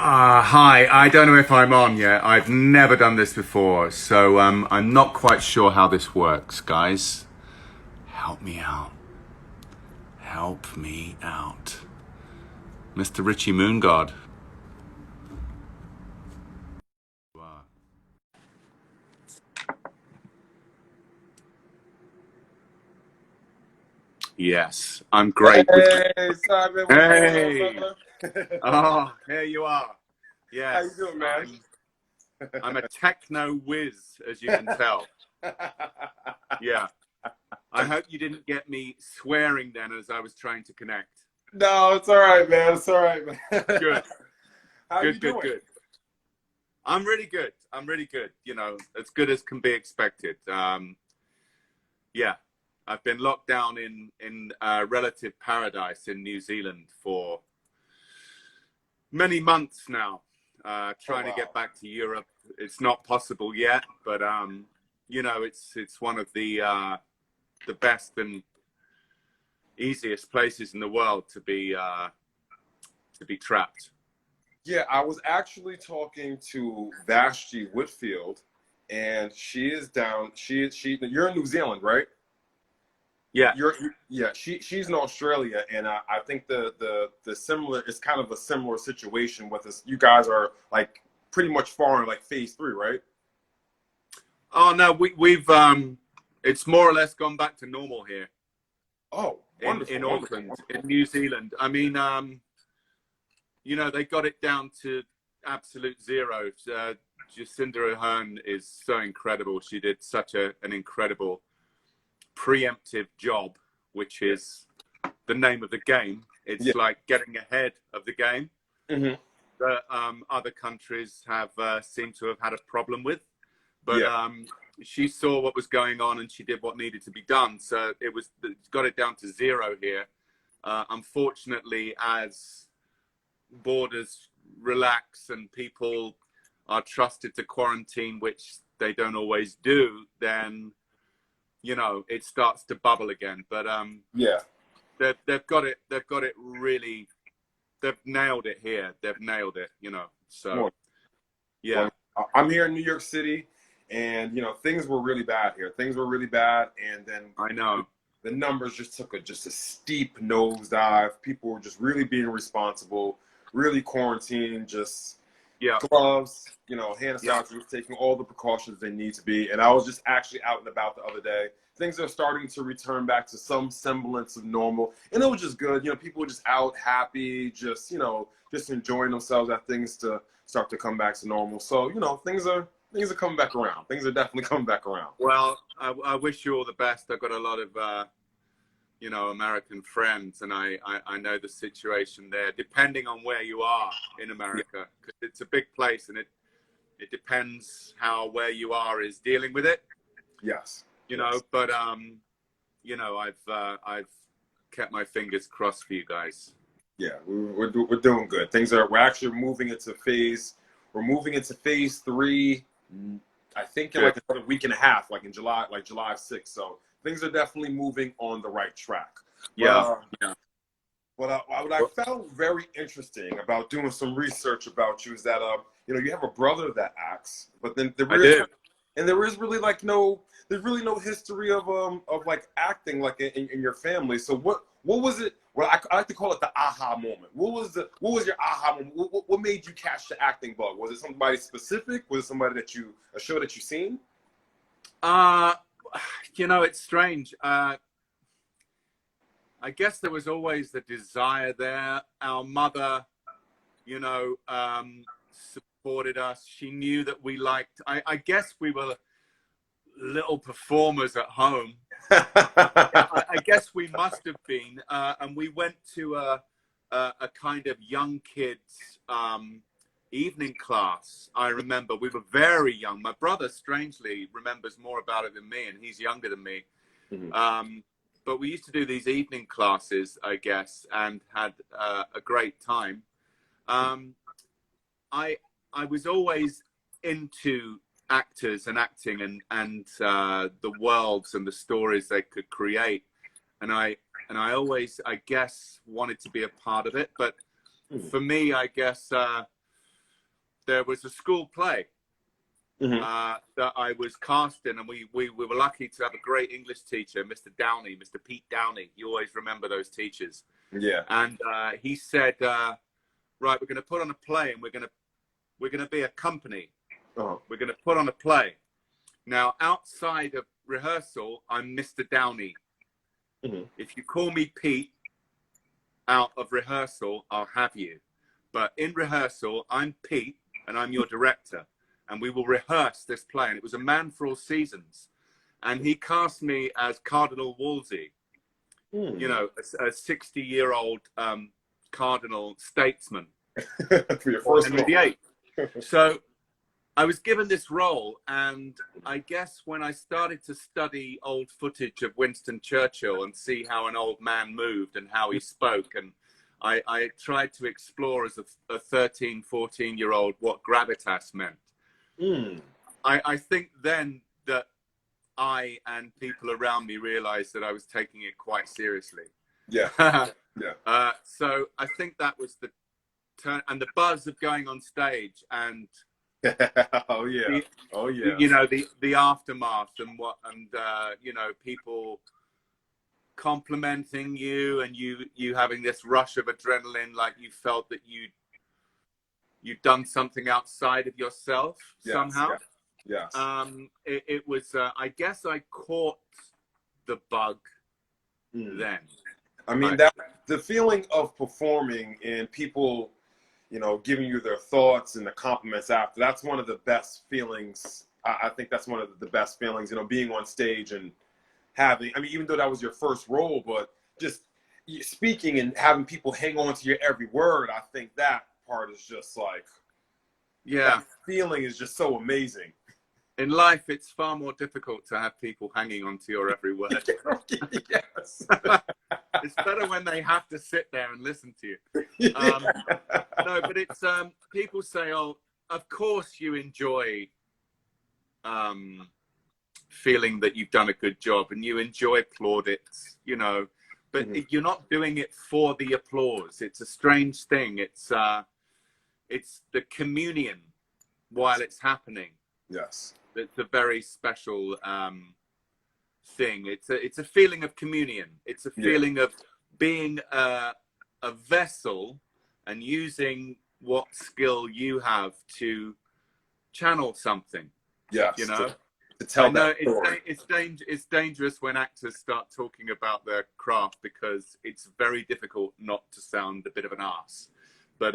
Hi, I don't know if I'm on yet. I've never done this before, so I'm not quite sure how this works, guys. Help me out. Help me out. Mr. Richie Moongod. Yes, I'm great with. Hey, Simon, what's going on, Hey! brother? Oh, here you are. How you Yes, doing, man? I'm a techno whiz, as you can tell. Yeah. I hope you didn't get me swearing then as I was trying to connect. No, it's all right, man. It's all right, man. Good, How you good, good, doing? good. I'm really good. I'm really good. You know, as good as can be expected. Yeah, I've been locked down in relative paradise in New Zealand for many months now. Oh, Trying to wow. get back to Europe. It's not possible yet, but you know, it's one of the best and easiest places in the world to be trapped. Yeah, I was actually talking to Vashti Whitfield, and she is down. You're in New Zealand, right? Yeah. Yeah. She's in Australia, and I think the similar. It's kind of a similar situation with us. You guys are like pretty much far in like phase 3, right? Oh no, we've it's more or less gone back to normal here Oh, in wonderful, wonderful, Auckland, wonderful. in New Zealand. I mean, you know, they got it down to absolute zero. Jacinda Ardern is so incredible. She did such an incredible preemptive job, which Yeah. is the name of the game. Yeah. It's like getting ahead of the game Hmm. that other countries have seemed to have had a problem with. But Yeah. she saw what was going on and she did what needed to be done. So it's got it down to zero here. Unfortunately, as borders relax and people are trusted to quarantine, which they don't always do, then you know it starts to bubble again. But Yeah. they've got it. They've got it really. They've nailed it here. They've nailed it. You know. So Well, yeah, well, I'm here in New York City, and things were really bad here. Things were really bad, and then I know. the numbers just took just a steep nosedive. People were just really being responsible, really quarantining, just Yeah, gloves, hand yeah. sanitizer, taking all the precautions they need to be. And I was just actually out and about the other day. Things are starting to return back to some semblance of normal, and it was just good. People were just out, happy, just enjoying themselves. As things to start to come back to normal. So things are coming back around. Things are definitely coming back around. Well, I wish you all the best. I've got a lot of you know, American friends, and I know the situation there. Depending on where you are in Yeah. America, because it's a big place, and it depends how where you are is dealing with it. Yes. You know, Yes. but you know, I've kept my fingers crossed for you guys. Yeah. We're doing good. We're actually moving into phase. We're moving into phase 3. I think in Good. like another week and a half, like in July, like July 6th. So things are definitely moving on the right track. But Yeah. Yeah. what I found very interesting about doing some research about you is that you have a brother that acts, but then I do. there is really like there's really no history of like acting like in your family. So what was it? Well, I like to call it the aha moment. What was your aha moment? What made you catch the acting bug? Was it somebody specific? Was it somebody a show that you seen? Uh, you know, it's strange. I guess there was always the desire there. Our mother, you know, supported us. She knew that we liked. I guess we were little performers at home. I guess we must have been, and we went to a kind of young kids evening class. I remember we were very young. My brother, strangely, remembers more about it than me, and he's younger than me. Mhm. But we used to do these evening classes, I guess, and had a great time. Um, I I was always into actors and acting and the worlds and the stories they could create, and I always, I guess, wanted to be a part of it. But Mhm. for me, I guess there was a school play Mm-hmm. that I was cast in, and we were lucky to have a great English teacher, Mr. Downey, Mr. Pete Downey. You always remember those teachers. Yeah. And he said, right, we're going to put on a play, and we're going to be a company. Uh-huh. We're going to put on a play. Now, outside of rehearsal, I'm Mr. Downey. Mm-hmm. If you call me Pete out of rehearsal, I'll have you. But in rehearsal, I'm Pete, and I'm your director. And we will rehearse this play. And it was A Man for All Seasons. And he cast me as Cardinal Wolsey, you know, a 60-year-old cardinal statesman. For your first Henry VIII. So I was given this role. And I guess when I started to study old footage of Winston Churchill and see how an old man moved and how he spoke, and I tried to explore as a 13, 14-year-old what gravitas meant. I think then that I and people around me realized that I was taking it quite seriously. Yeah. Yeah. So I think that was the turn, and the buzz of going on stage, and Oh yeah. Oh yeah. you know, the aftermath, and you know, people complimenting you, and you having this rush of adrenaline, like you felt that you'd done something outside of yourself somehow. Yes. It was, I guess I caught the bug then. I mean, that the feeling of performing and people, you know, giving you their thoughts and the compliments after, that's one of the best feelings. I think that's one of the best feelings, you know, being on stage and having, I mean, even though that was your first role, but just speaking and having people hang on to your every word, I think that part is just like, that feeling is just so amazing. In life, it's far more difficult to have people hanging on to your every word. Yes. It's better when they have to sit there and listen to you. No, but it's, people say, oh, of course you enjoy feeling that you've done a good job, and you enjoy plaudits, you know, but you're not doing it for the applause. It's a strange thing. It's the communion while it's happening. Yes. It's a very special thing. It's a feeling of communion. It's a feeling of being a vessel and using what skill you have to channel something. Yes. You know, to tell I know that story. it's dangerous when actors start talking about their craft, because it's very difficult not to sound a bit of an arse. But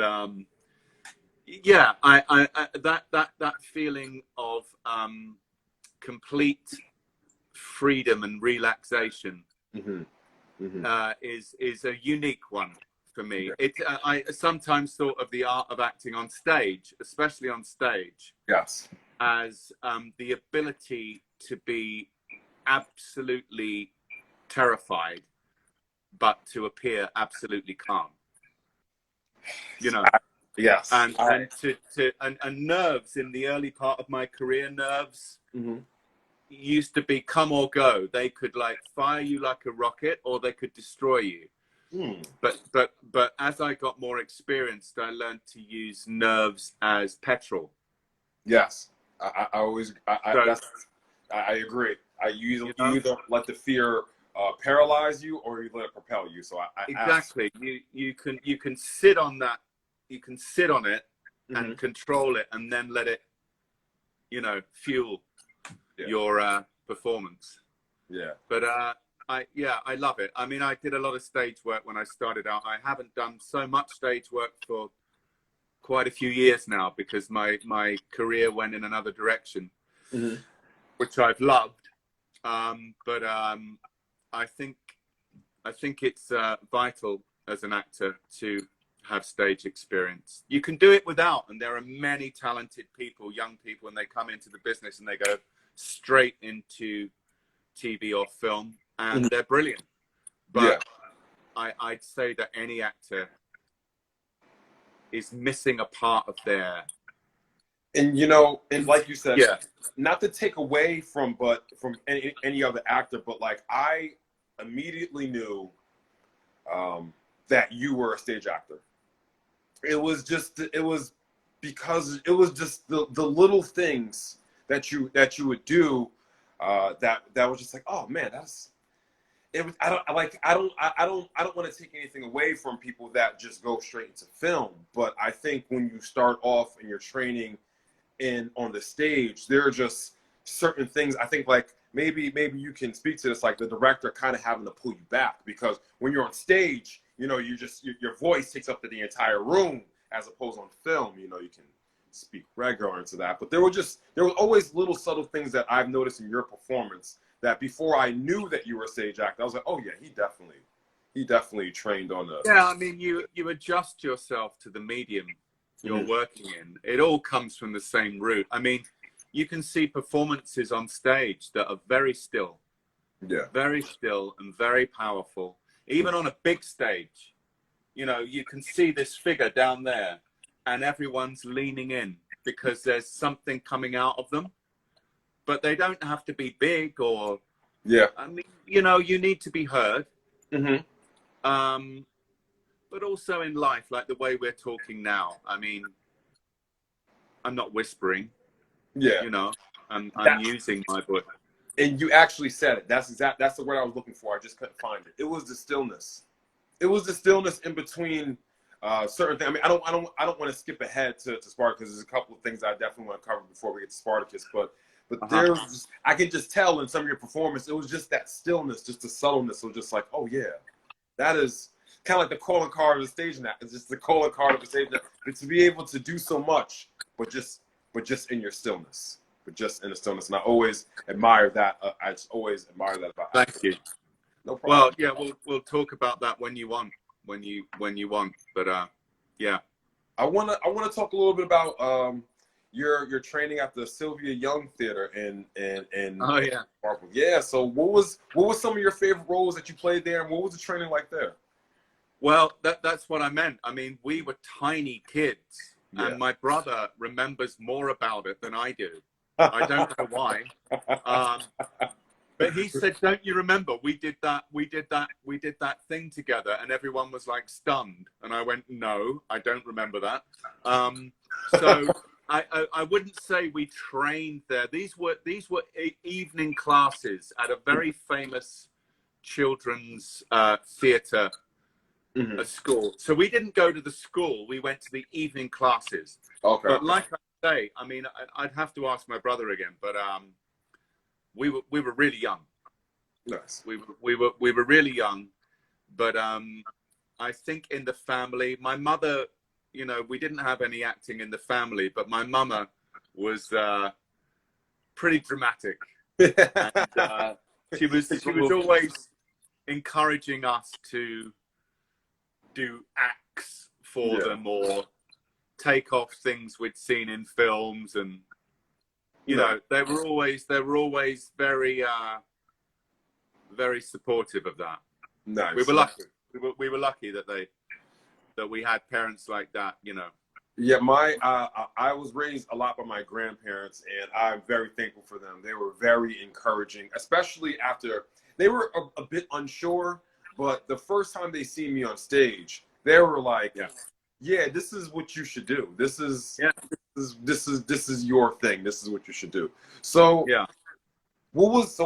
yeah, I that feeling of complete freedom and relaxation is a unique one for me. I sometimes thought of the art of acting on stage, especially on stage, Yes. as the ability to be absolutely terrified, but to appear absolutely calm. You know. Yes. And nerves in the early part of my career, nerves used to be come or go. They could like fire you like a rocket, or they could destroy you. But as I got more experienced, I learned to use nerves as petrol. Yes. I agree. You either let the fear paralyze you, or you let it propel you. So exactly. You can sit on that. You can sit on it and control it, and then let it, you know, fuel your performance. Yeah. But I love it. I mean, I did a lot of stage work when I started out. I haven't done so much stage work for quite a few years now, because my career went in another direction, which I've loved. But I think it's vital as an actor to have stage experience. You can do it without, and there are many talented people, young people, and they come into the business and they go straight into TV or film, and they're brilliant. But I'd say that any actor is missing a part of their, and you know, and like you said, not to take away from any other actor, but like I immediately knew that you were a stage actor. It was because it was just the little things that you would do that was just like, oh man, that's it was, I don't want to take anything away from people that just go straight into film, but I think when you start off and you're training in on the stage, there are just certain things. I think like maybe you can speak to this, like the director kind of having to pull you back, because when you're on stage, you know, your voice takes up the entire room, as opposed on film, you know, you can speak regular into that. But there were always little subtle things that I've noticed in your performance that before I knew that you were a stage actor, I was like, oh yeah, he definitely trained on the. Yeah, I mean, you adjust yourself to the medium you're working in. It all comes from the same root. I mean, you can see performances on stage that are very still, very still and very powerful. Even on a big stage, you know, you can see this figure down there and everyone's leaning in because there's something coming out of them. But they don't have to be big or, I mean, you know, you need to be heard. But also in life, like the way we're talking now, I mean, I'm not whispering, you know, I'm using my voice. And you actually said it. That's the word I was looking for. I just couldn't find it. It was the stillness. It was the stillness in between certain things. I mean, I don't want to skip ahead to Spartacus. There's a couple of things I definitely want to cover before we get to Spartacus, but there was just, I can just tell in some of your performance, it was just that stillness, just the subtleness. It was just like, oh yeah, that is kind of like the calling card of the stage now. It's just the calling card of the stage now. But to be able to do so much, but just in your stillness, but just in the stillness. And I always admire that. I just always admire that about Thank you. No problem. Well, yeah, we'll talk about that when you want, when you want. But yeah. I wanna talk a little bit about your training at the Sylvia Young Theater in Oh yeah. Marple. Yeah. So what was some of your favorite roles that you played there, and what was the training like there? Well, that's what I meant. I mean, we were tiny kids, and my brother remembers more about it than I do. I don't know why. But he said, "Don't you remember? We did that thing together," and everyone was like stunned. And I went, "No, I don't remember that." So I wouldn't say we trained there. These were evening classes at a very famous children's theatre school. So we didn't go to the school. We went to the evening classes. Okay. But like I say, I mean, I'd have to ask my brother again. But we were really young. Nice. We were really young. But I think in the family, my mother, you know, we didn't have any acting in the family, but my mama was pretty dramatic. And, she was always encouraging us to do acts for them or take off things we'd seen in films, and you know, they were always very very supportive of that. Nice. We were lucky. We were lucky that we had parents like that, you know. Yeah, I was raised a lot by my grandparents, and I'm very thankful for them. They were very encouraging, especially after they were a bit unsure, but the first time they see me on stage, they were like, "Yeah, this is what you should do. This is this is your thing. This is what you should do." So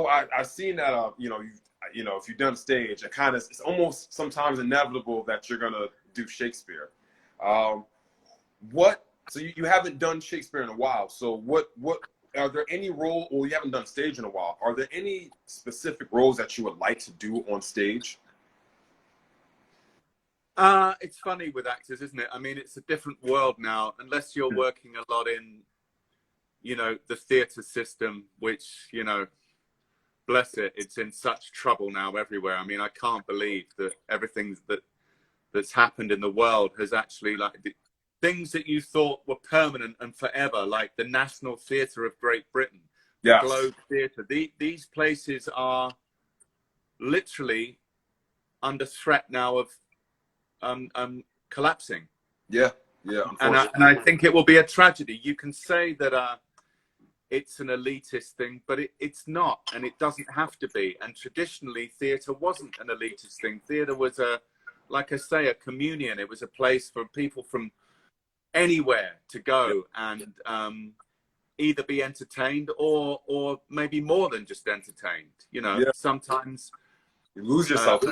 I've seen that you know if you've done stage, it's almost sometimes inevitable that you're gonna do Shakespeare. So you haven't done Shakespeare in a while. So what are there any role, or you haven't done stage in a while? Are there any specific roles that you would like to do on stage? It's funny with actors, isn't it? I mean, it's a different world now, unless you're working a lot in, you know, the theatre system, which, you know, bless it, it's in such trouble now everywhere. I mean, I can't believe that everything that's happened in the world has actually, like, things that you thought were permanent and forever, like the National Theatre of Great Britain, the Globe Theatre. These places are literally under threat now of collapsing. And I think it will be a tragedy. You can say that it's an elitist thing, but it's not, and it doesn't have to be. And traditionally, theatre wasn't an elitist thing. Theatre was like I say, a communion. It was a place for people from anywhere to go and either be entertained or maybe more than just entertained. You know, Yeah. sometimes You lose yourself.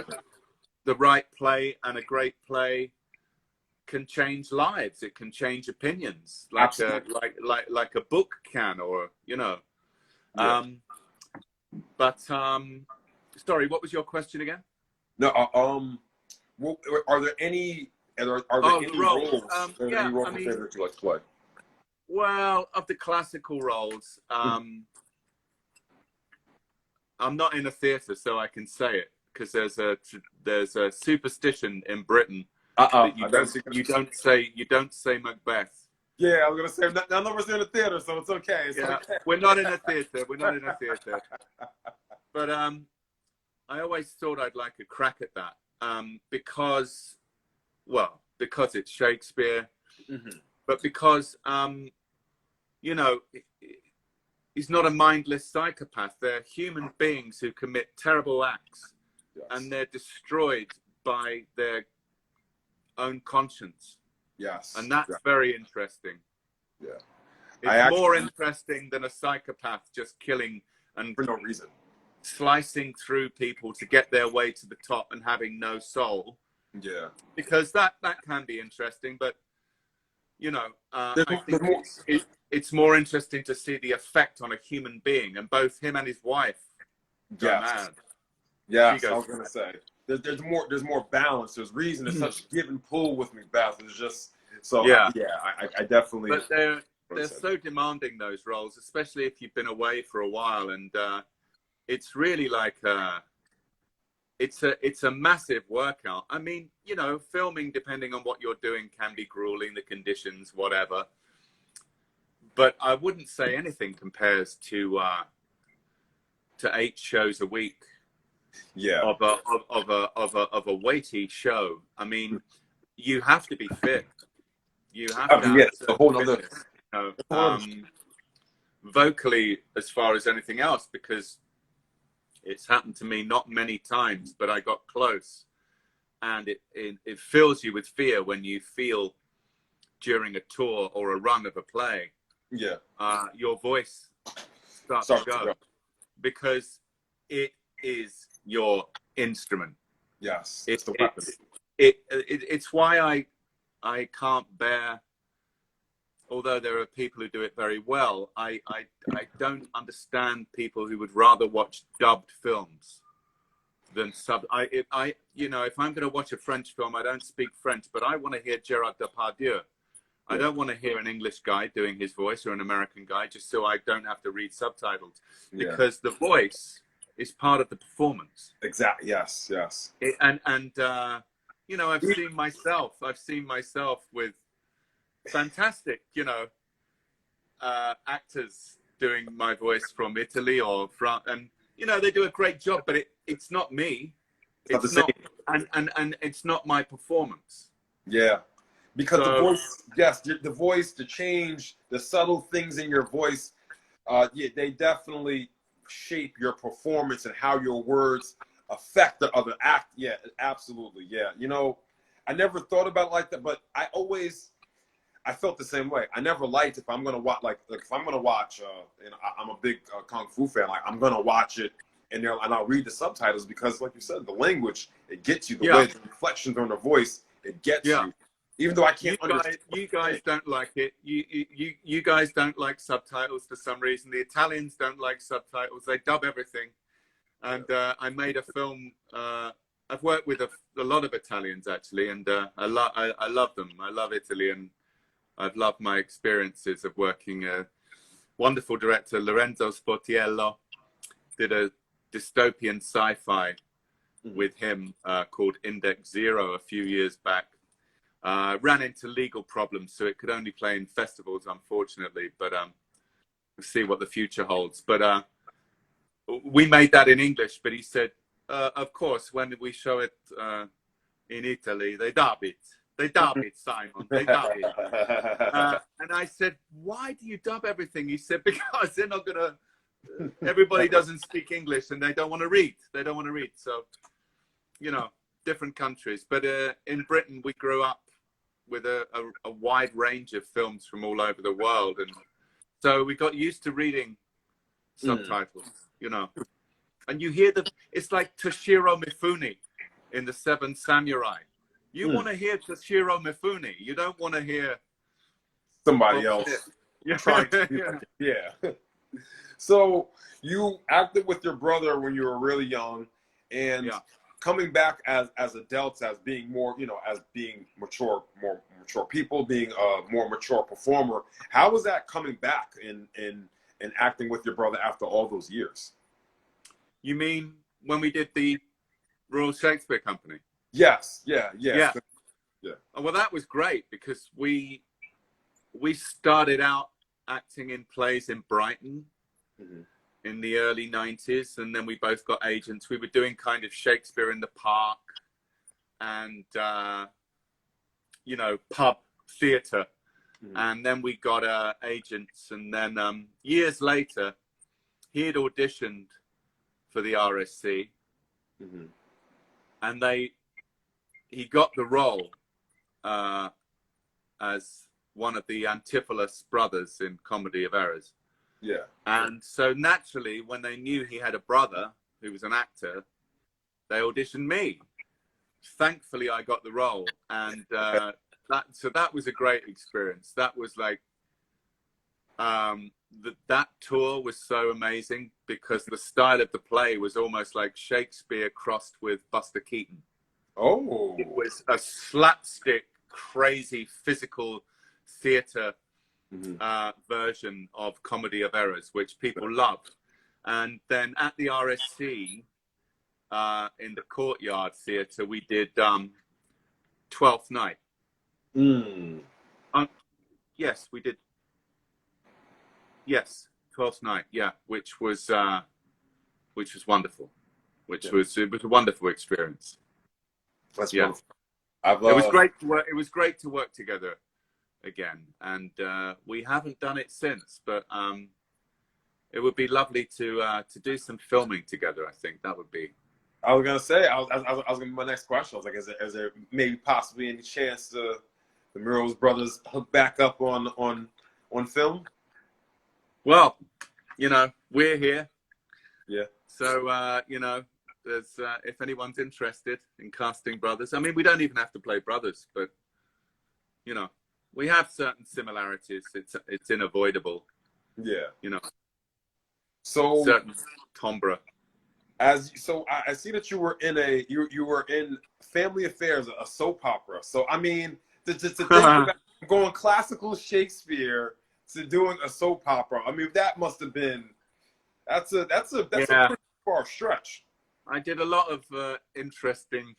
The right play and a great play can change lives. It can change opinions, like like a book can, or you know. Yeah. Sorry, what was your question again? No. Are there any? Are there any roles? roles? Yeah, any roles I mean, that you like to play? Well, of the classical roles, I'm not in a theatre, so I can say it because there's a superstition in Britain that you don't say Macbeth. Yeah, I was gonna say none of us in the theater, so it's okay. It's okay. We're not in a theatre. We're not in a theatre. But I always thought I'd like a crack at that because it's Shakespeare, but because you know, he's not a mindless psychopath. They're human beings who commit terrible acts, and they're destroyed by their own conscience. Yes. And that's very interesting. Yeah. It's more interesting than a psychopath just killing and for no reason, slicing through people to get their way to the top and having no soul. Yeah. Because that can be interesting, but you know, I think it's more interesting to see the effect on a human being, and both him and his wife go mad. Yeah, I was gonna say there's more balance. There's reason. There's such give and pull with Macbeth. It's just so I definitely. But they're so demanding, those roles, especially if you've been away for a while, and it's really like it's a massive workout. I mean, you know, filming, depending on what you're doing, can be grueling, the conditions, whatever. But I wouldn't say anything compares to 8 shows a week. Yeah. Of a weighty show. I mean, you have to be fit. You have to have a whole other, you know, vocally as far as anything else, because it's happened to me not many times, but I got close, and it fills you with fear when you feel during a tour or a run of a play, your voice starts to go, because it is your instrument. Yes, it's why I can't bear, although there are people who do it very well, I don't understand people who would rather watch dubbed films than sub. You know, if I'm going to watch a French film, I don't speak French, but I want to hear Gerard Depardieu. I don't want to hear an English guy doing his voice or an American guy, just so I don't have to read subtitles, because the voice is part of the performance. Exactly. Yes. You know, I've seen myself with fantastic, you know, actors doing my voice from Italy or France, and you know, they do a great job, but it's not me. It's not, and it's not my performance. Yeah, because the voice, the voice, the change, the subtle things in your voice, they definitely shape your performance and how your words affect the other act. Yeah, absolutely. Yeah, you know, I never thought about it like that, but I felt the same way. I never liked, if I'm gonna watch, like if I'm gonna watch, and I'm a big kung fu fan, like I'm gonna watch it and I'll read the subtitles, because, like you said, the language, it gets you, the way the inflections on the voice, it gets you. Even though I can't understand. You guys don't like it. You guys don't like subtitles for some reason. The Italians don't like subtitles. They dub everything. And I made a film. I've worked with a lot of Italians, actually, and I love them. I love Italy, and I've loved my experiences of working. Wonderful director Lorenzo Sportiello did a dystopian sci-fi with him called Index Zero a few years back. Ran into legal problems, so it could only play in festivals, unfortunately. But we'll see what the future holds. But we made that in English. But he said, of course, when we show it in Italy, they dub it. They dub it, Simon. They dub it. And I said, why do you dub everything? He said, because they're not gonna. Everybody doesn't speak English, and they don't want to read. They don't want to read. So, you know, different countries. But in Britain, we grew up with a wide range of films from all over the world, and so we got used to reading subtitles, you know. And you hear it's like Toshiro Mifune in The Seven Samurai. You want to hear Toshiro Mifune. You don't want to hear somebody else trying to be like it. Yeah. So you acted with your brother when you were really young, and coming back as adults, as being more, you know, as being more mature people, being a more mature performer. How was that coming back in acting with your brother after all those years? You mean when we did the Royal Shakespeare Company? Yes. Yeah. Well, that was great because we started out acting in plays in Brighton in the early 90s, and then we both got agents. We were doing kind of Shakespeare in the Park and you know, pub theatre, and then we got agents, and then years later he had auditioned for the RSC, and he got the role as one of the Antipholus brothers in Comedy of Errors. Yeah. And so naturally, when they knew he had a brother who was an actor, they auditioned me. Thankfully, I got the role, and that was a great experience. That was like that tour was so amazing because the style of the play was almost like Shakespeare crossed with Buster Keaton. Oh. It was a slapstick, crazy, physical theatre version of Comedy of Errors, which people loved. And then at the RSC, in the Courtyard Theatre, we did Twelfth Night. Yes, we did. Yes, Twelfth Night. Yeah, which was wonderful. It was a wonderful experience. That's wonderful. It was great to work. It was great to work together again, and we haven't done it since. But it would be lovely to do some filming together. I think that would be. I was gonna say. I was gonna. My next question. I was like, is there maybe possibly any chance the Merrells brothers hook back up on film? Well, you know, we're here. Yeah. So you know, there's if anyone's interested in casting brothers. I mean, we don't even have to play brothers, but you know, we have certain similarities. It's unavoidable. Yeah. You know. So certain timbre. I see that you were in you were in Family Affairs, a soap opera. So I mean, to think about going classical Shakespeare to doing a soap opera. I mean, that must have been that's a pretty far stretch. I did a lot of interesting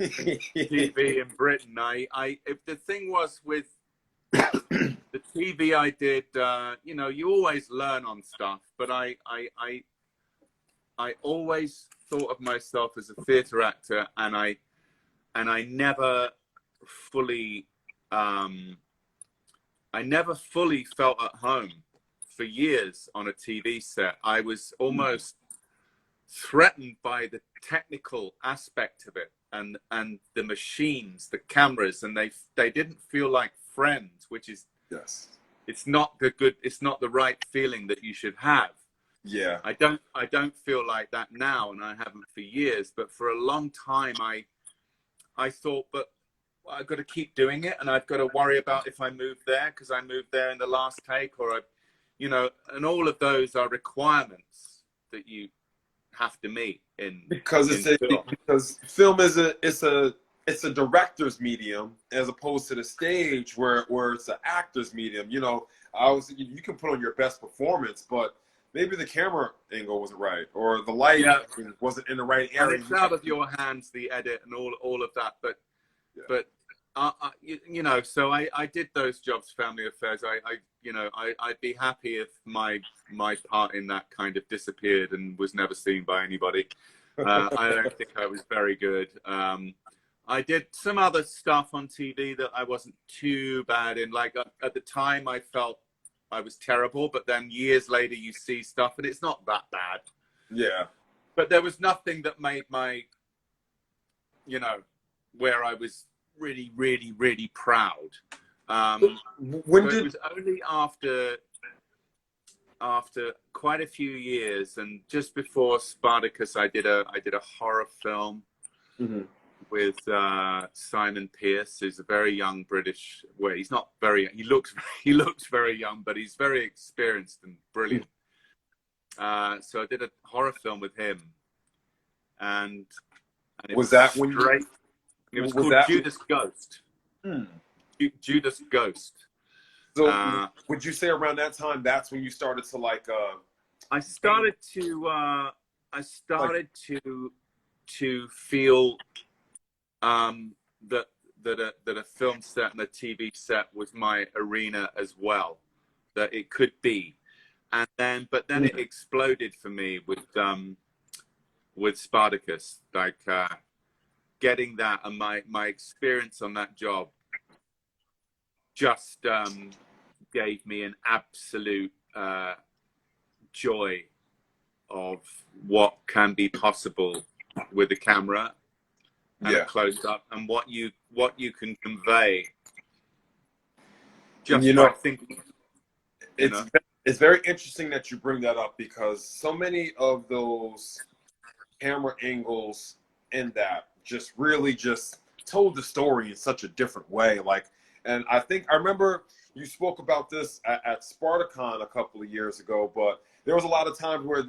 TV in Britain. If the thing was with the TV I did, you know, you always learn on stuff, but I always thought of myself as a theatre actor, and I never fully felt at home for years on a TV set. I was almost threatened by the technical aspect of it, and the machines, the cameras, and they didn't feel like friends, which is it's not the right feeling that you should have. Yeah. I don't feel like that now, and I haven't for years, but for a long time I thought, but I've got to keep doing it, and I've got to worry about if I move there because I moved there in the last take, or you know, and all of those are requirements that you have to meet because film is a director's medium as opposed to the stage where it's an actor's medium. You know, you can put on your best performance, but maybe the camera angle wasn't right, or the light wasn't in the right area. And it's out of your hands, the edit and all of that. But you know, so I did those jobs, Family Affairs. I'd be happy if my part in that kind of disappeared and was never seen by anybody. I don't think I was very good. I did some other stuff on TV that I wasn't too bad in. Like at the time, I felt I was terrible, but then years later, you see stuff and it's not that bad. Yeah. But there was nothing that made my, you know, where I was really, really, really proud. When So it did was only after quite a few years, and just before Spartacus, I did a horror film Mhm. with Simon Pearce, who's a very young British. Well, he's not very. He looks very young, but he's very experienced and brilliant. So I did a horror film with him, and it was was that when you straight. It was was called that? Judas Ghost. Hmm. Judas Ghost. So would you say around that time that's when you started to like I started to feel that a film set and a TV set was my arena as well, that it could be, and then it exploded for me with Spartacus, like getting that, and my experience on that job just gave me an absolute joy of what can be possible with a camera and a close up, and what you can convey just and by thinking. It's very interesting that you bring that up, because so many of those camera angles in that just really just told the story in such a different way. Like, and I think I remember you spoke about this at Spartacon a couple of years ago, but there was a lot of times where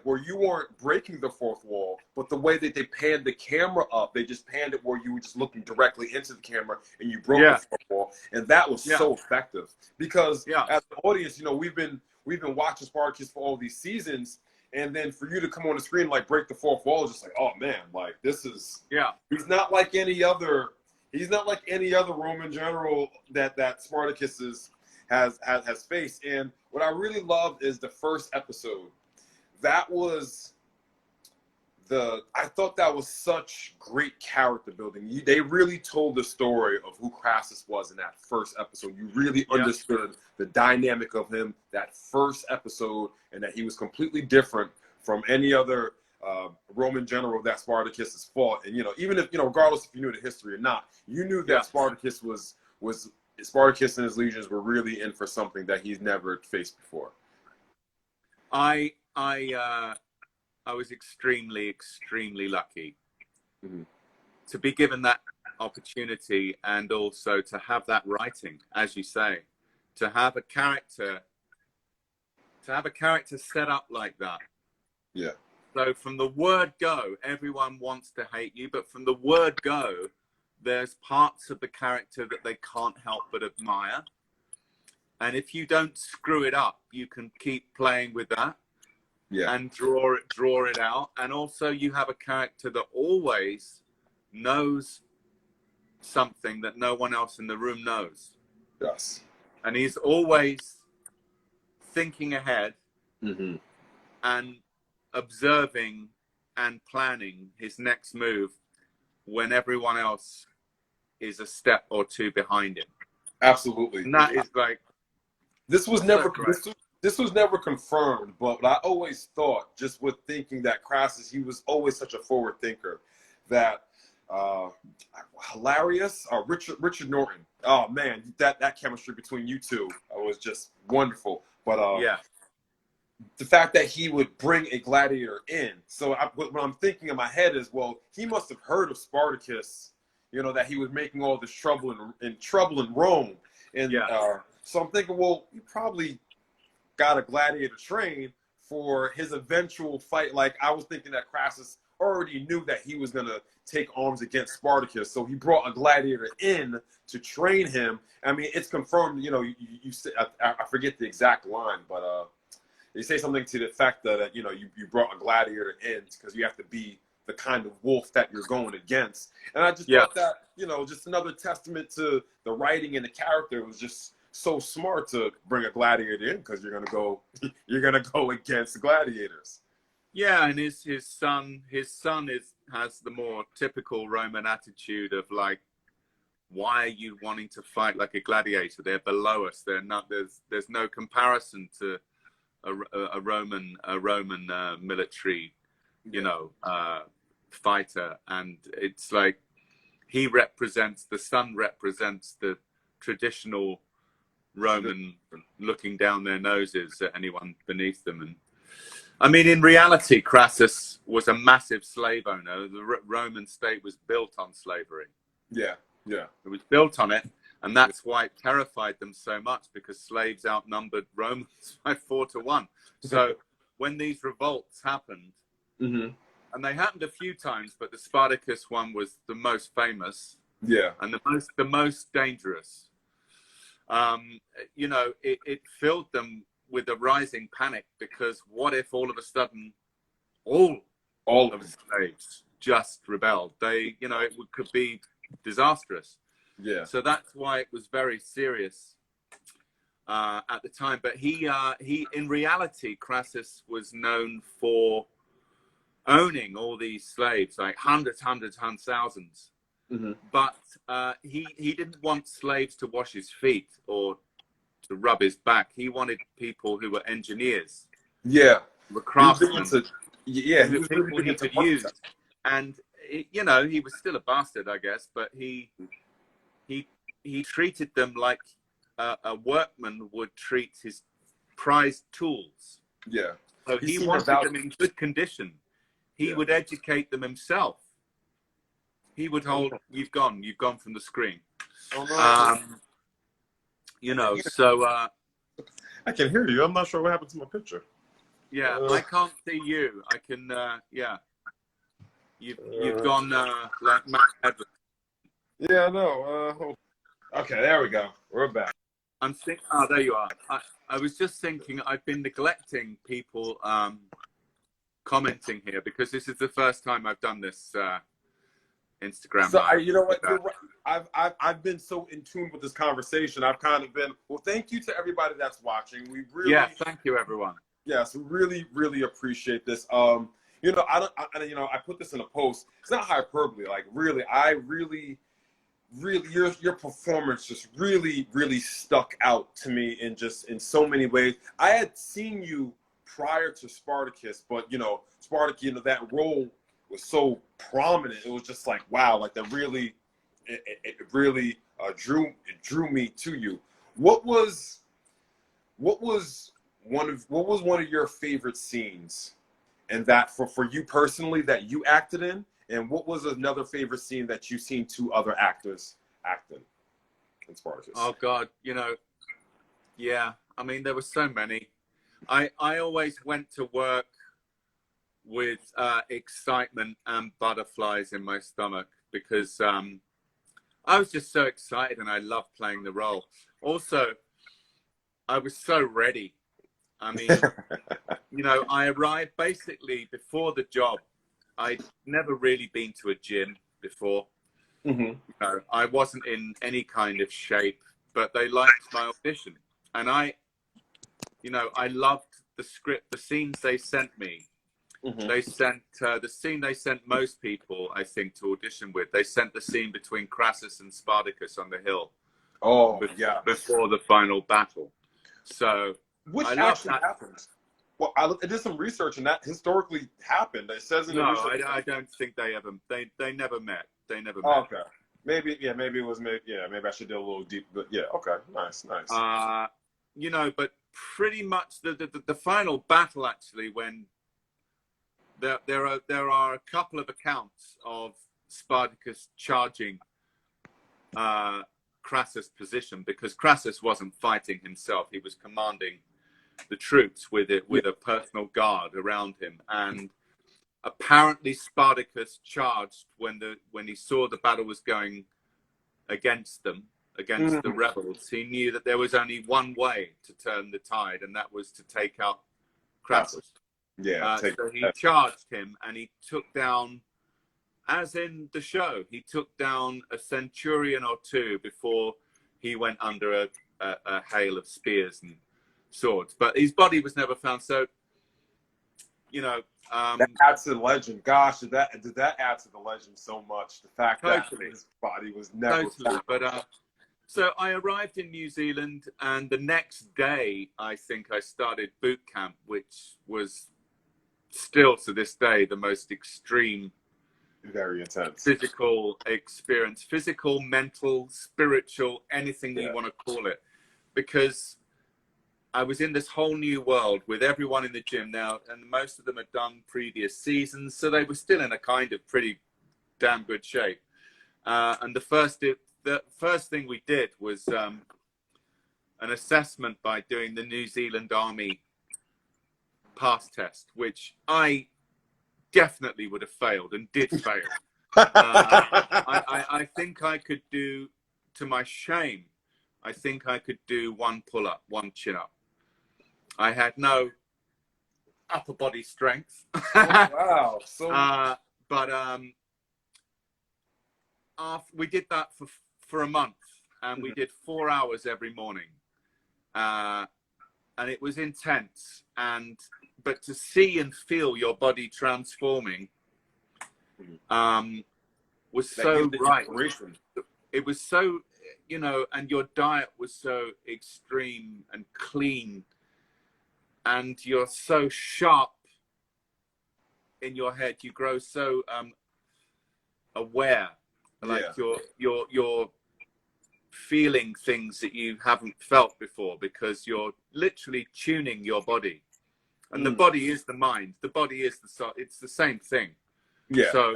where you weren't breaking the fourth wall, but the way that they panned the camera up, they just panned it where you were just looking directly into the camera and you broke the fourth wall. And that was so effective, because as an audience, we've been watching Spartacus for all these seasons. And then for you to come on the screen, like break the fourth wall, is just like, oh man, like this is, he's not like any other Roman general that Spartacus has faced. And what I really loved is the first episode. I thought that was such great character building. They really told the story of who Crassus was in that first episode. You really understood the dynamic of him that first episode, and that he was completely different from any other Roman general that Spartacus has fought. And even if regardless if you knew the history or not, you knew that Spartacus and his legions were really in for something that he's never faced before. I was extremely, extremely lucky to be given that opportunity, and also to have that writing, as you say, to have a character set up like that. Yeah. So from the word go, everyone wants to hate you, but from the word go, there's parts of the character that they can't help but admire. And if you don't screw it up, you can keep playing with that. And draw it out. And also you have a character that always knows something that no one else in the room knows. Yes. And he's always thinking ahead and observing and planning his next move when everyone else is a step or two behind him. Absolutely. And that is like, this was never confirmed, but I always thought, just with thinking that Crassus, he was always such a forward thinker, that hilarious, Richard Norton. Oh man, that chemistry between you two was just wonderful. But the fact that he would bring a gladiator in, so what I'm thinking in my head is, well, he must have heard of Spartacus, that he was making all this trouble in Rome, and so I'm thinking, well, he probably got a gladiator trained for his eventual fight. Like, I was thinking that Crassus already knew that he was going to take arms against Spartacus, so he brought a gladiator in to train him. I mean, it's confirmed, you say, I forget the exact line, but they say something to the effect that, you brought a gladiator in because you have to be the kind of wolf that you're going against. And I just thought that, just another testament to the writing and the character. It was just so smart to bring a gladiator in, because you're gonna go against gladiators. Yeah, and his son has the more typical Roman attitude of like, why are you wanting to fight like a gladiator? They're below us. They're not. There's no comparison to a Roman military, fighter. And it's like, the sun represents the traditional Roman looking down their noses at anyone beneath them. And I mean, in reality, Crassus was a massive slave owner. The Roman state was built on slavery. Yeah, yeah. It was built on it, and that's why it terrified them so much, because slaves outnumbered Romans by 4 to 1. So when these revolts happened, and they happened a few times, but the Spartacus one was the most famous, and the most dangerous. You know, it filled them with a rising panic, because what if all of a sudden all of the slaves just rebelled? They, you know, it could be disastrous. Yeah. So that's why it was very serious at the time. But he in reality, Crassus was known for owning all these slaves, like hundreds, thousands. But he didn't want slaves to wash his feet or to rub his back. He wanted people who were engineers. Yeah. Were craftsmen. He was people really he could use. And you know, he was still a bastard, I guess, but he treated them like a workman would treat his prized tools. Yeah. So he wanted them in good condition. He would educate them himself. He would hold, you've gone from the screen. Oh, no. You know, so I can hear you. I'm not sure what happened to my picture. Yeah, I can't see you. I can you've gone like Matt Edwards. Yeah, I know. Okay, there we go. We're back. I'm thinking, oh, there you are. I was just thinking, I've been neglecting people commenting here, because this is the first time I've done this Instagram. So you know what? You're right. I've been so in tune with this conversation. I've kind of been. Well, thank you to everybody that's watching. We really. Yeah, thank you, everyone. Yes, we really appreciate this. You know, I put this in a post. It's not hyperbole. Like, really, your performance just really stuck out to me in so many ways. I had seen you prior to Spartacus, but you know, Spartacus, you know, that role was so prominent. It was just like, wow, like that really, it really drew me to you. What was one of your favorite scenes, and that for you personally that you acted in, and what was another favorite scene that you've seen two other actors act in Spartacus? Oh God, you know, yeah. I mean, there were so many. I always went to work with excitement and butterflies in my stomach, because I was just so excited and I loved playing the role. Also, I was so ready. I mean, you know, I arrived basically before the job. I'd never really been to a gym before. You know, I wasn't in any kind of shape, but they liked my audition. And I loved the script, the scenes they sent me. They sent the scene they sent most people, I think, to audition with. They sent the scene between Crassus and Spartacus on the hill. Oh, yeah. Before the final battle. So, which actually happened. Well, I did some research, and that historically happened. It says in the research. I don't think they never met. They never met. Oh, okay. Maybe it was maybe I should do a little deep, but yeah, okay, nice. You know, but pretty much the final battle, actually, when there are a couple of accounts of Spartacus charging Crassus' position, because Crassus wasn't fighting himself; he was commanding the troops with a personal guard around him. And apparently Spartacus charged when he saw the battle was going against them, against the rebels. He knew that there was only one way to turn the tide, and that was to take out Crassus. Yeah. So he charged him, and he took down, as in the show, he took down a centurion or two before he went under a hail of spears and swords. But his body was never found. So, you know, that adds to the legend. Gosh, did that add to the legend so much? The fact that his body was never found. But so I arrived in New Zealand, and the next day, I think I started boot camp, which was still to this day the most extreme Very intense. physical experience, physical, mental, spiritual, anything you want to call it, because I was in this whole new world with everyone in the gym now, and most of them had done previous seasons, so they were still in a kind of pretty damn good shape. And the first thing we did was an assessment by doing the New Zealand Army pass test, which I definitely would have failed and did fail. I think I could do, to my shame, I think I could do one pull-up, one chin-up. I had no upper body strength. Oh, wow. So but we did that for a month, and we did 4 hours every morning, and it was intense. But to see and feel your body transforming was so right. It was so, and your diet was so extreme and clean, and you're so sharp in your head. You grow so aware, like you're feeling things that you haven't felt before, because you're literally tuning your body. And the body is the mind. The body is the soul. It's the same thing. Yeah. So,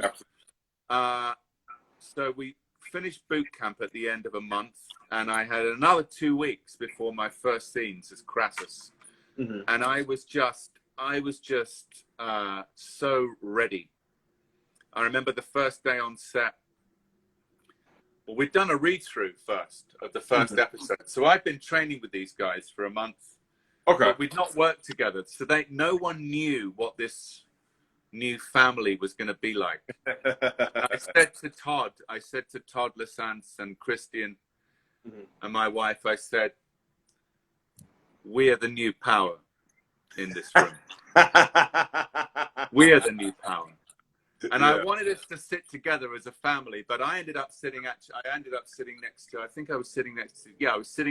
so we finished boot camp at the end of a month, and I had another 2 weeks before my first scenes as Crassus. And I was just so ready. I remember the first day on set. Well, we'd done a read-through first of the first episode. So I'd been training with these guys for a month. Okay. But we'd not worked together. So no one knew what this new family was going to be like. I said to Todd Lesance and Christian and my wife, I said, we are the new power in this room. We are the new power. And I wanted us to sit together as a family, but I ended up sitting next to, I think I was sitting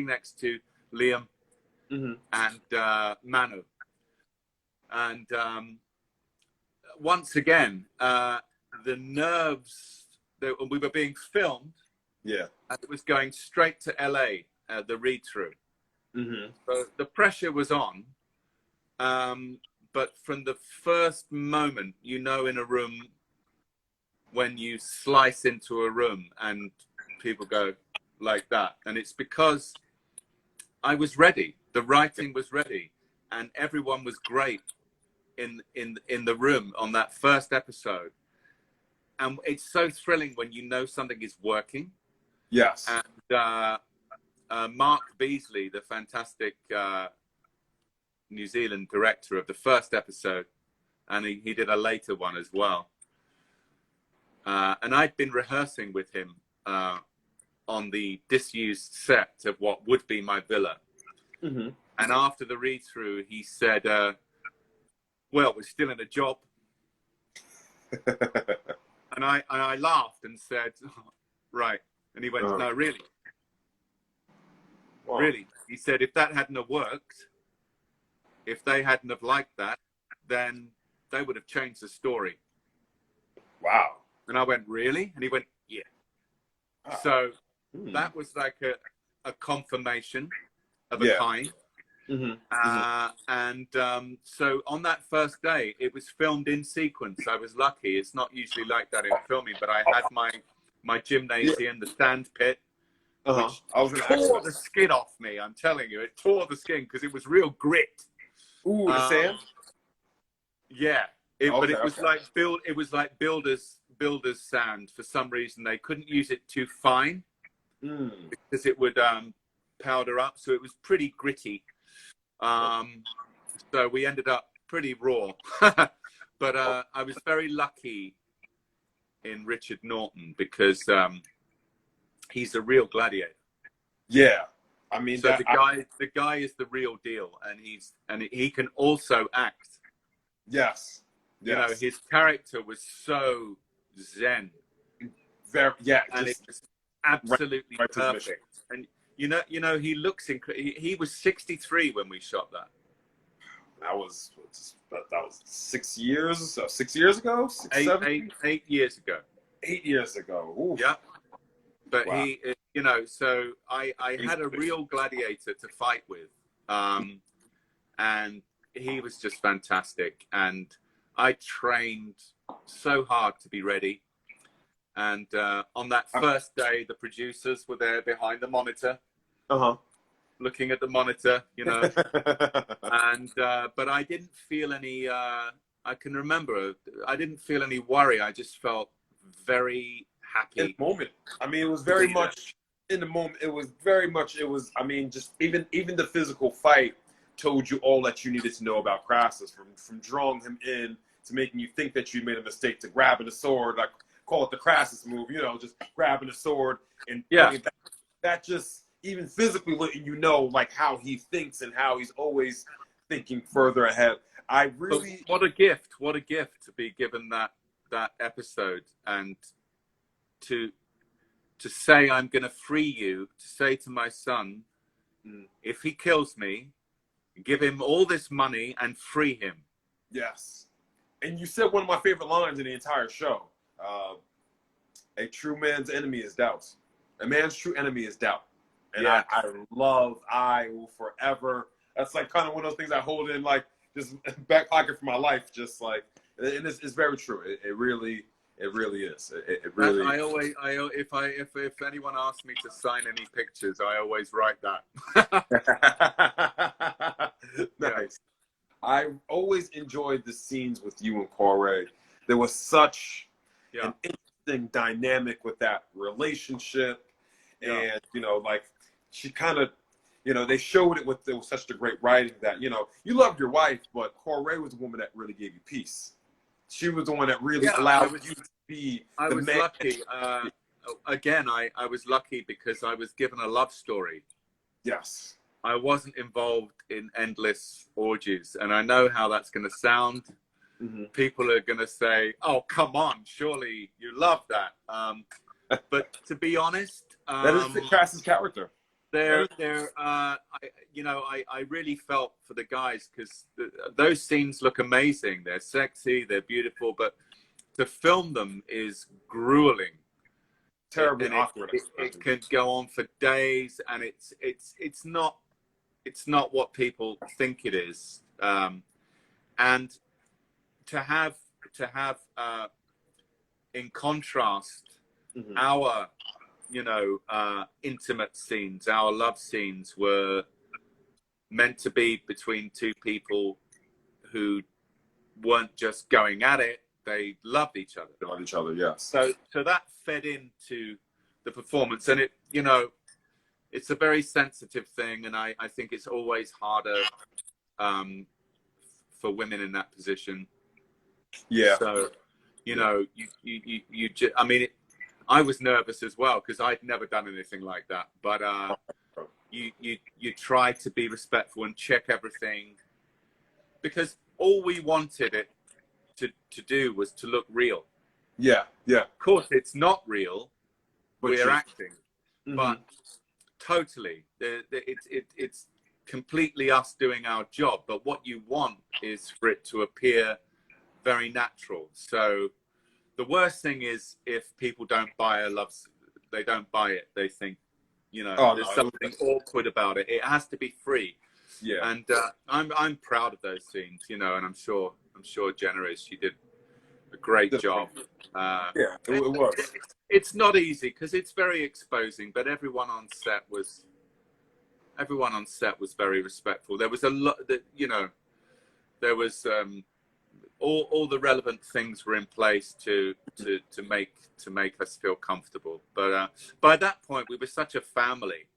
next to Liam and Manu. And once again, the nerves, we were being filmed. Yeah. And it was going straight to LA, the read-through. So the pressure was on. But from the first moment, in a room, when you slice into a room and people go like that, and it's because I was ready. The writing was ready, and everyone was great in the room on that first episode. And it's so thrilling when you know something is working. Yes. And Mark Beasley, the fantastic New Zealand director of the first episode, and he did a later one as well. And I'd been rehearsing with him on the disused set of what would be my villa. And after the read-through, he said, well, we're still in a job. And I laughed and said, oh, right. And he went, no, really? Wow. Really? He said, if that hadn't have worked, if they hadn't have liked that, then they would have changed the story. Wow. And I went, really? And he went, yeah. Wow. So that was like a confirmation of a kind. And so on that first day, it was filmed in sequence. I was lucky. It's not usually like that in filming, but I had my gymnasium, the stand pit, which tore the skin off me. I'm telling you, it tore the skin because it was real grit. Ooh, the sand. Yeah, but it was like builders sand. For some reason, they couldn't use it too fine because it would powder up. So it was pretty gritty. So we ended up pretty raw. But I was very lucky in Richard Norton because he's a real gladiator. Yeah. I mean, so the guy is the real deal, and he can also act. Yes. You know, his character was so zen. Very, and it was absolutely perfect. And you know, he looks he was 63 when we shot that. That was that was 6 years, 6 years ago, six, eight, 7, 8 years ago. 8 years ago. Ooh. Yeah. But Wow. he, so I had a real gladiator to fight with. And he was just fantastic. And I trained so hard to be ready. And on that first day, the producers were there behind the monitor, looking at the monitor, and but I didn't feel any. I can remember I didn't feel any worry. I just felt very happy. In the moment. I mean, it was very much in the moment. It was very much. It was. I mean, just even the physical fight told you all that you needed to know about Crassus, from drawing him in to making you think that you made a mistake, to grabbing a sword, like call it the Crassus move, just grabbing a sword and that just even physically letting you know like how he thinks and how he's always thinking further ahead. I really what a gift to be given that episode, and to say I'm going to free you, to say to my son, if he kills me, give him all this money and free him. Yes. And you said one of my favorite lines in the entire show. A true man's enemy is doubt. A man's true enemy is doubt. And I will forever. That's like kind of one of those things I hold in like just back pocket for my life. Just like, and it's very true. It really is. It really. If anyone asks me to sign any pictures, I always write that. Nice. I always enjoyed the scenes with you and Corey. There was such an interesting dynamic with that relationship, and like she kind of, they showed it with such a great writing that you loved your wife, but Corey was the woman that really gave you peace. She was the one that really allowed you to be. I was lucky. Again, I was lucky because I was given a love story. Yes. I wasn't involved in endless orgies, and I know how that's going to sound. People are going to say, "Oh, come on, surely you love that." But to be honest, that is the Crassus character. I really felt for the guys because those scenes look amazing. They're sexy, they're beautiful, but to film them is grueling. Terribly awkward. It can go on for days, and it's not what people think it is. And to have in contrast our intimate scenes, our love scenes were meant to be between two people who weren't just going at it, they loved each other. Loved each other, yes. So that fed into the performance, and it's a very sensitive thing, and I think it's always harder for women in that position. Yeah. So, I was nervous as well because I'd never done anything like that. But you try to be respectful and check everything, because all we wanted it to do was to look real. Yeah, yeah. Of course, it's not real. We're acting, but totally, it's completely us doing our job. But what you want is for it to appear very natural. So the worst thing is if people don't buy they don't buy it. They think, there's something awkward about it. It has to be free. Yeah. And I'm proud of those scenes, and I'm sure Jenna is. She did a great job. It was. It's not easy because it's very exposing, but everyone on set was very respectful. There was a lot that, there was all the relevant things were in place to make us feel comfortable. But by that point, we were such a family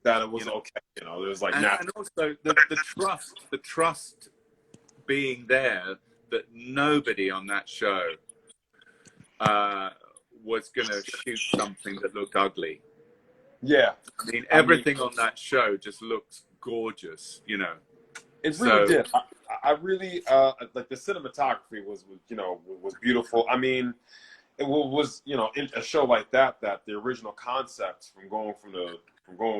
that it was okay. There was like and also the trust being there that nobody on that show was going to shoot something that looked ugly. Yeah. I mean, everything on that show just looked gorgeous, It really did. I really like the cinematography was beautiful. I mean, it was in a show like that the original concept from going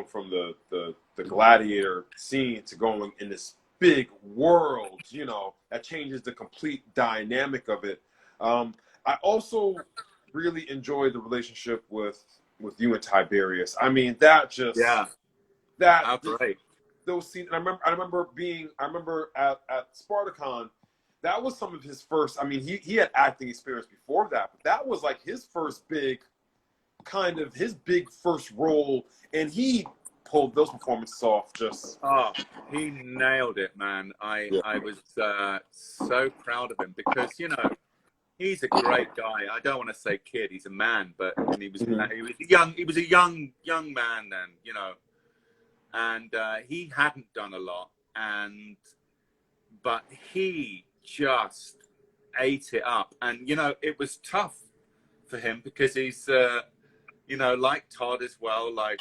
from the gladiator scene to going in this big world, you know, that changes the complete dynamic of it. I also really enjoyed the relationship with you and Tiberius. I mean, that just Yeah. that How great. those scenes. And I remember at Spartacon, that was some of his first. I mean, he had acting experience before that, but that was like his first big first role, and he pulled those performances off. Just He nailed it, man. I yeah. I was so proud of him because, you know, he's a great guy. I don't want to say kid, he's a man, but and he was a young man then, you know. And he hadn't done a lot, but he just ate it up. And you know, it was tough for him because he's you know, like Todd as well, like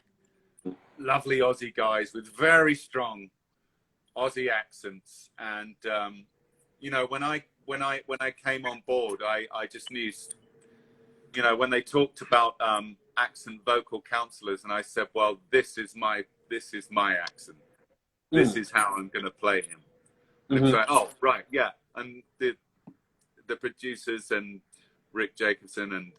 lovely Aussie guys with very strong Aussie accents. And you know, when I came on board, I just knew, you know, when they talked about accent vocal counselors, and I said, well, this is my accent. This is how I'm going to play him. And it's like, oh, right, yeah. And the producers and Rick Jacobson and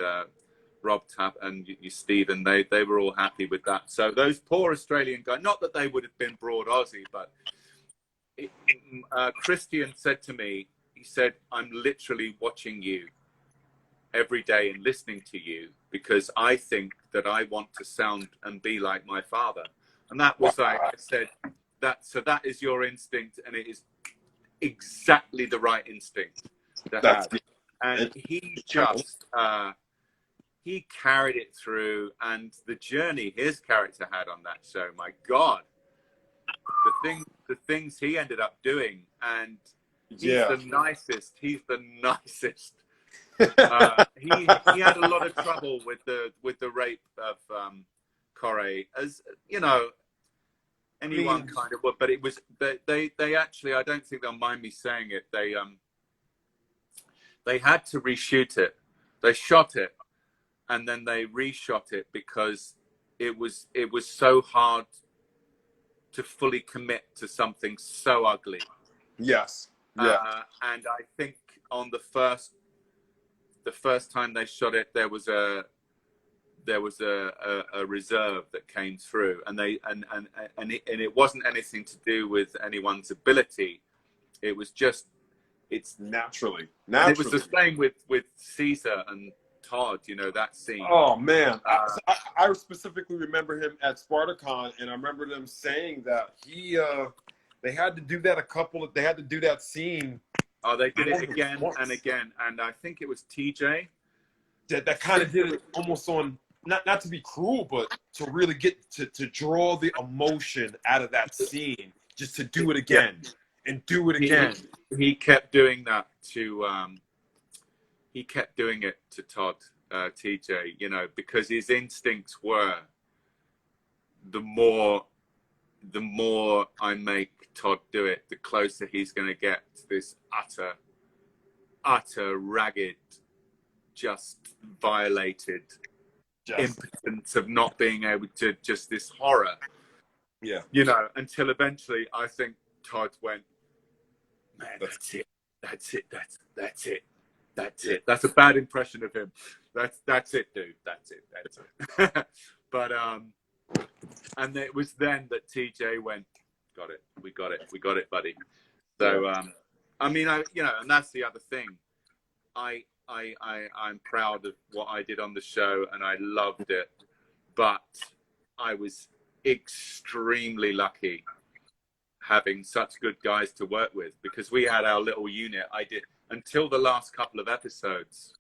Rob Tapp and Stephen, they were all happy with that. So those poor Australian guys, not that they would have been broad Aussie, but Christian said to me, he said, I'm literally watching you every day and listening to you because I think that I want to sound and be like my father. And that was like, I said, that is your instinct, and it is exactly the right instinct to have. And he just he carried it through, and the journey his character had on that show, my God, the things he ended up doing, and he's the nicest. He had a lot of trouble with the rape of Corey, as you know, anyone kind of would, but it was they actually, I don't think they'll mind me saying it, they had to reshoot it. They shot it and then they reshot it because it was so hard to fully commit to something so ugly. Yes. Yeah. And I think on the first time they shot it, there was a reserve that came through, and it wasn't anything to do with anyone's ability. It was just naturally. And it was the same with Caesar and Todd. You know that scene. Oh man, I specifically remember him at Spartacon, and I remember them saying that they had to do that they had to do that scene. Oh, they did it again and again, and I think it was TJ that kind of did it almost on. Not to be cruel, but to really get to draw the emotion out of that scene, just to do it again and do it again. He kept doing that to he kept doing it to Todd, TJ, you know, because his instincts were the more I make Todd do it, the closer he's going to get to this utter ragged, just violated impotence of not being able to, just this horror, you know, until eventually I think Todd went, man, that's it, that's a bad impression of him, that's it, dude, that's it. But and it was then that TJ went, we got it, buddy. So I mean, you know, and that's the other thing, I'm proud of what I did on the show, and I loved it. But I was extremely lucky having such good guys to work with, because we had our little unit. I did until the last couple of episodes.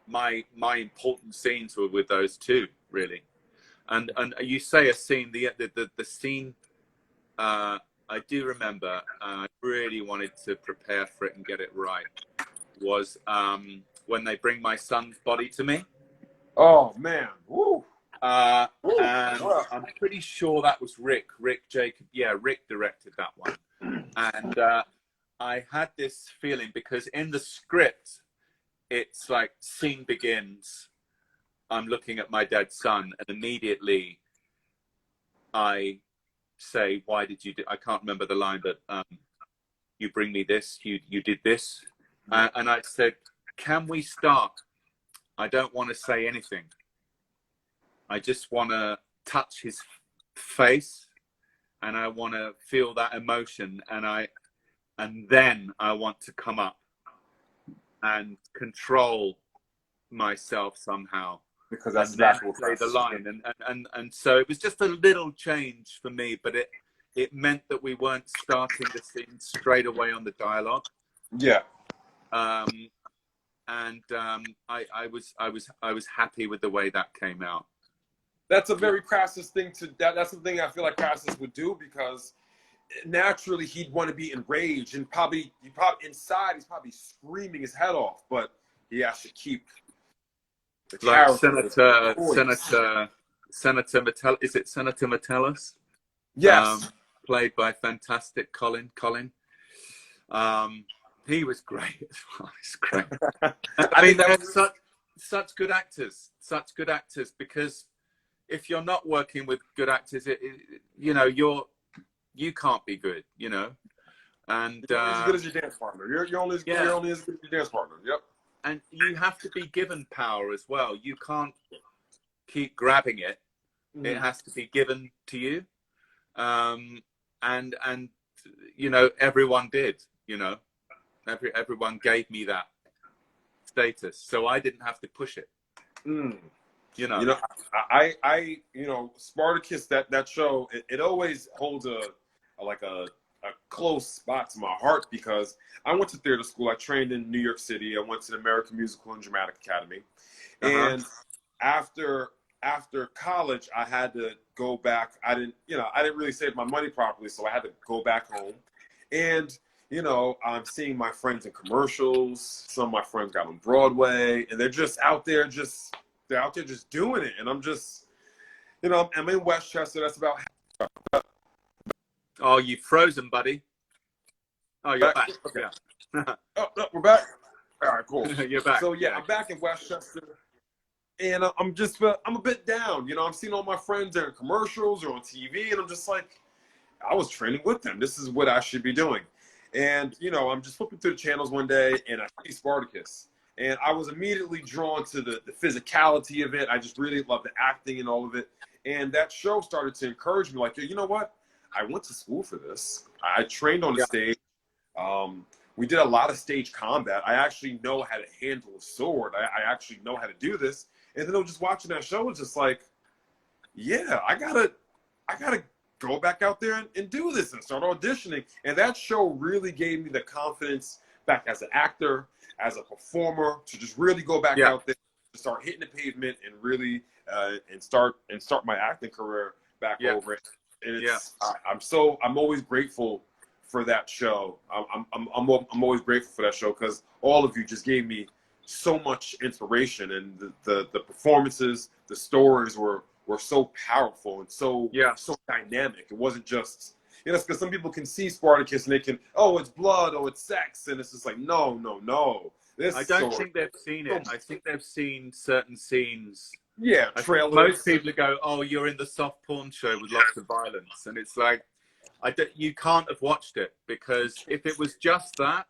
My important scenes were with those two, really. And you say a scene, the scene. I do remember. I really wanted to prepare for it and get it right. Was when they bring my son's body to me. Oh man! Woo. And I'm pretty sure that was Rick Jacob. Yeah, Rick directed that one. And I had this feeling, because in the script, it's like scene begins, I'm looking at my dead son, and immediately I say, why did you do, I can't remember the line, but you bring me this, you did this. And I said, can we start? I don't want to say anything. I just want to touch his face, and I want to feel that emotion, and then I want to come up and control myself somehow, because that's and then exactly what play the practice is. line. And so it was just a little change for me, but it meant that we weren't starting the scene straight away on the dialogue. Yeah. I was happy with the way that came out. That's a very Crassus thing that's the thing I feel like Crassus would do, because naturally he'd want to be enraged, and probably inside he's probably screaming his head off, but he has to keep the Like Senator Metellus. Is it Senator Metellus? Yes. Played by fantastic Colin. He was great as well. He's great. I mean, they're such good actors, because if you're not working with good actors, you can't be good, And you're only as good as your dance partner. You're only as good as your dance partner. Yep. And you have to be given power as well. You can't keep grabbing it. Mm. It has to be given to you. And everyone did. Everyone gave me that status, so I didn't have to push it. Mm. I Spartacus, that show, it always holds a close spot to my heart, because I went to theater school. I trained in New York City. I went to the American Musical and Dramatic Academy. And after college, I had to go back. I didn't really save my money properly, so I had to go back home. And I'm seeing my friends in commercials. Some of my friends got on Broadway, and they're just out there just doing it. And I'm just, I'm in Westchester. That's about. Oh, you've frozen, buddy. Oh, you're back. Okay. Yeah. Oh, no, we're back. All right, cool. You're back. So yeah, I'm back in Westchester, and I'm a bit down. I'm seeing all my friends are in commercials or on TV, and I'm just like, I was training with them. This is what I should be doing. And I'm just flipping through the channels one day, and I see Spartacus, and I was immediately drawn to the physicality of it. I just really love the acting and all of it. And that show started to encourage me, like, you know what? I went to school for this. I trained on the stage. We did a lot of stage combat. I actually know how to handle a sword. I actually know how to do this. And then just watching that show was just like, yeah, I gotta go back out there and do this and start auditioning. And that show really gave me the confidence back as an actor, as a performer, to just really go back out there, to start hitting the pavement and really and start my acting career back over. And I'm always grateful for that show. I'm always grateful for that show, because all of you just gave me so much inspiration, and the performances, the stories were so powerful and so dynamic. It wasn't just, because some people can see Spartacus and they can, it's blood, it's sex, and it's just like, no. I don't think they've seen it. I think they've seen certain scenes. Yeah, trailers. Most people go, "Oh, you're in the soft porn show with lots of violence," and it's like, you can't have watched it, because if it was just that,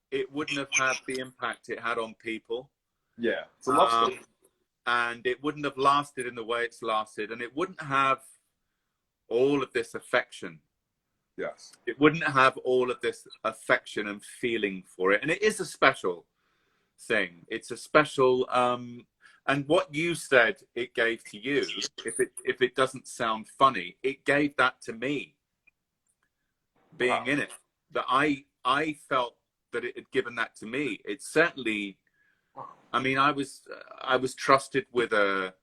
it wouldn't have had the impact it had on people. Yeah, it's a love story. And it wouldn't have lasted in the way it's lasted, and it wouldn't have all of this affection. Yes, it wouldn't have all of this affection and feeling for it, and it is a special thing. It's a special. And what you said it gave to you, if it doesn't sound funny, it gave that to me, being in it. That I felt that it had given that to me. It certainly, I mean, I was trusted with a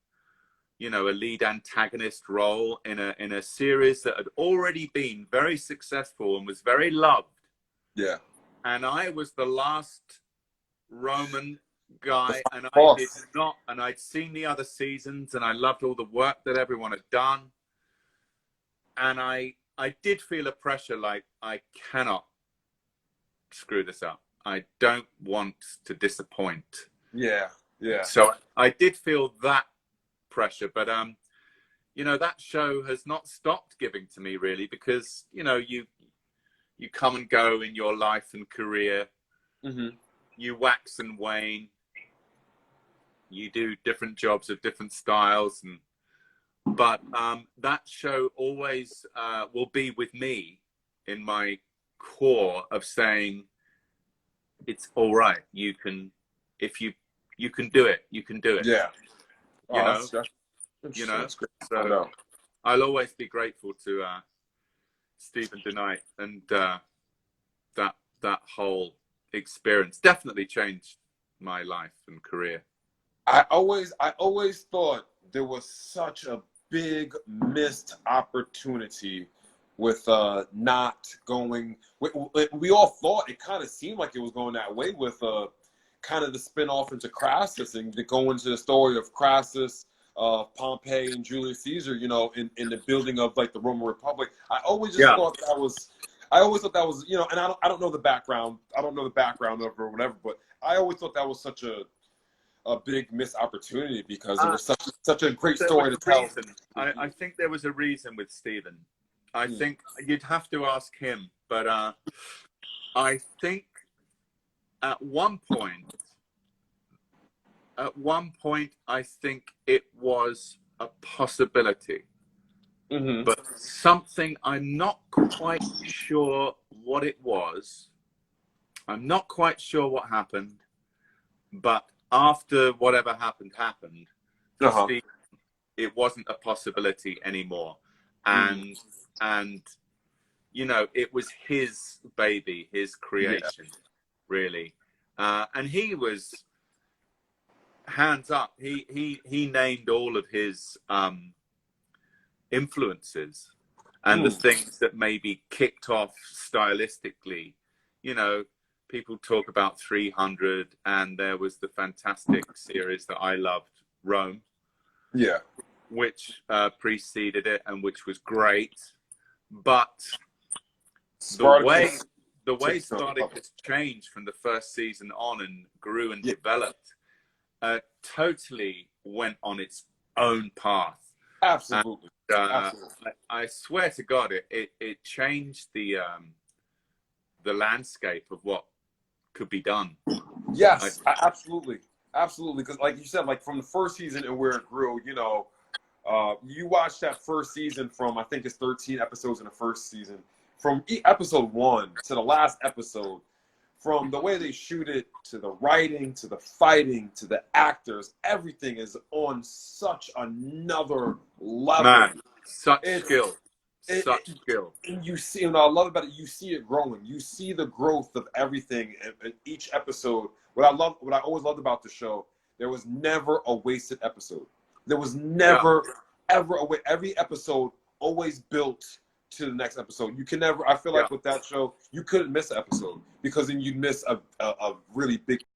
lead antagonist role in a series that had already been very successful and was very loved. Yeah. And I was the last Roman guy, and I did not, and I'd seen the other seasons, and I loved all the work that everyone had done, and I did feel a pressure, like, I cannot screw this up. I don't want to disappoint. Yeah. So I did feel that pressure, but you know, that show has not stopped giving to me really, because, you know, you come and go in your life and career. Mm-hmm. You wax and wane. You do different jobs of different styles, but that show always will be with me in my core of saying, it's all right. You can, if you can do it, you can do it. Yeah. You know, That's you know. That's great. So I know. I'll always be grateful to Stephen DeKnight, and that whole experience definitely changed my life and career. I always thought there was such a big missed opportunity with not going. We all thought it kind of seemed like it was going that way with kind of the spin off into Crassus and to go into the story of Crassus, Pompey, and Julius Caesar. You know, in the building of like the Roman Republic. I always just thought that was. I always thought that was, you know, and I don't know the background. I don't know the background of it or whatever, but I always thought that was such a big missed opportunity because it was such a great story to tell. I think there was a reason with Stephen. I think you'd have to ask him, but I think at one point, I think it was a possibility. Mm-hmm. But something, I'm not quite sure what it was. I'm not quite sure what happened. But after whatever happened, Steve, it wasn't a possibility anymore. And you know, it was his baby, his creation, really. And he was hands up. He named all of his influences and the things that maybe kicked off stylistically. You know, people talk about 300, and there was the fantastic series that I loved, Rome, which preceded it and which was great. But the way Spartacus changed from the first season on and grew and developed, totally went on its own path. Absolutely. Absolutely. I swear to God, it changed the landscape of what could be done. Yes, absolutely. Because like you said, like from the first season and where it grew, you know, you watch that first season from, I think it's 13 episodes in the first season, from episode 1 to the last episode, from the way they shoot it to the writing to the fighting to the actors, everything is on such another level. Man, such skill. And you see, and I love about it, you see it growing. You see the growth of everything in each episode. What I always loved about the show, there was never a wasted episode. There was never, ever a every episode always built to the next episode. You can never, I feel like with that show, you couldn't miss an episode because then you'd miss a really big